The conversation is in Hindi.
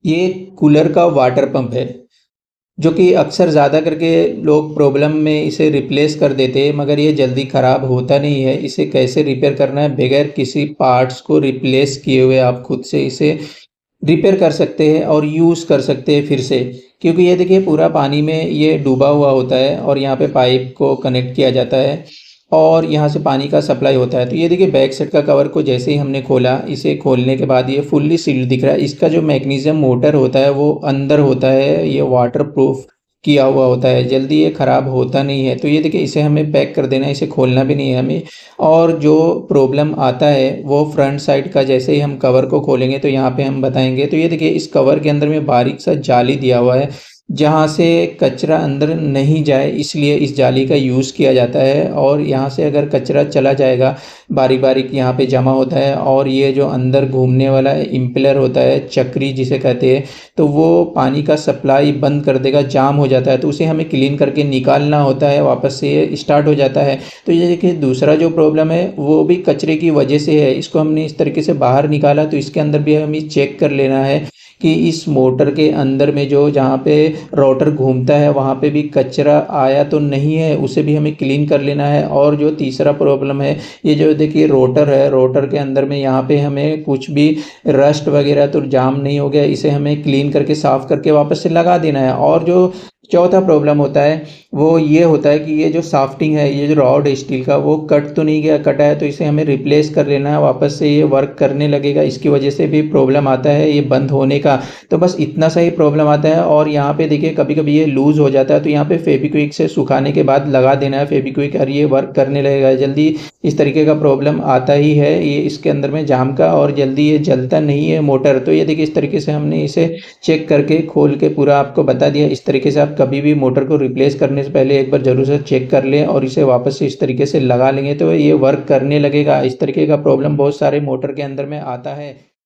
ये कूलर का वाटर पंप है, जो कि अक्सर ज़्यादा करके लोग प्रॉब्लम में इसे रिप्लेस कर देते हैं, मगर ये जल्दी ख़राब होता नहीं है। इसे कैसे रिपेयर करना है, बगैर किसी पार्ट्स को रिप्लेस किए हुए आप खुद से इसे रिपेयर कर सकते हैं और यूज़ कर सकते हैं फिर से। क्योंकि ये देखिए पूरा पानी में ये डूबा हुआ होता है और यहाँ पे पाइप को कनेक्ट किया जाता है और यहाँ से पानी का सप्लाई होता है। तो ये देखिए बैक साइड का कवर को जैसे ही हमने खोला, इसे खोलने के बाद ये फुल्ली सील्ड दिख रहा है। इसका जो मैग्नीशियम मोटर होता है वो अंदर होता है, ये वाटर प्रूफ किया हुआ होता है, जल्दी ये ख़राब होता नहीं है। तो ये देखिए इसे हमें पैक कर देना है, इसे खोलना भी नहीं है हमें। और जो प्रॉब्लम आता है वो फ्रंट साइड का, जैसे ही हम कवर को खोलेंगे तो यहाँ पे हम बताएंगे। तो ये देखिए इस कवर के अंदर में बारीक सा जाली दिया हुआ है, जहाँ से कचरा अंदर नहीं जाए, इसलिए इस जाली का यूज़ किया जाता है। और यहाँ से अगर कचरा चला जाएगा, बारीक बारीक यहाँ पे जमा होता है और ये जो अंदर घूमने वाला इम्पेलर होता है, चक्री जिसे कहते हैं, तो वो पानी का सप्लाई बंद कर देगा, जाम हो जाता है। तो उसे हमें क्लीन करके निकालना होता है, वापस से ये स्टार्ट हो जाता है। तो ये देखिए दूसरा जो प्रॉब्लम है वो भी कचरे की वजह से है। इसको हमने इस तरीके से बाहर निकाला, तो इसके अंदर भी हमें चेक कर लेना है कि इस मोटर के अंदर में जो जहाँ पे रोटर घूमता है वहाँ पे भी कचरा आया तो नहीं है, उसे भी हमें क्लीन कर लेना है। और जो तीसरा प्रॉब्लम है, ये जो देखिए रोटर है, रोटर के अंदर में यहाँ पे हमें कुछ भी रस्ट वगैरह तो जाम नहीं हो गया, इसे हमें क्लीन करके साफ़ करके वापस से लगा देना है। और जो चौथा प्रॉब्लम होता है वो ये होता है कि ये जो साफ्टिंग है, ये जो रॉड है स्टील का, वो कट तो नहीं गया, कटा है, तो इसे हमें रिप्लेस कर लेना है, वापस से ये वर्क करने लगेगा। इसकी वजह से भी प्रॉब्लम आता है ये बंद होने का। तो बस इतना सा ही प्रॉब्लम आता है। और यहाँ पे देखिए कभी कभी ये लूज़ हो जाता है, तो यहाँ पे फेविक्विक से सुखाने के बाद लगा देना है फेविक्विक, और ये वर्क करने लगेगा जल्दी। इस तरीके का प्रॉब्लम आता ही है ये इसके अंदर में जाम का, और जल्दी ये जलता नहीं है मोटर। तो ये देखिए इस तरीके से हमने इसे चेक करके खोल के पूरा आपको बता दिया। इस तरीके से आप कभी भी मोटर को रिप्लेस करने से पहले एक बार ज़रूर से चेक कर लें और इसे वापस से इस तरीके से लगा लेंगे तो ये वर्क करने लगेगा। इस तरीके का प्रॉब्लम बहुत सारे मोटर के अंदर में आता है।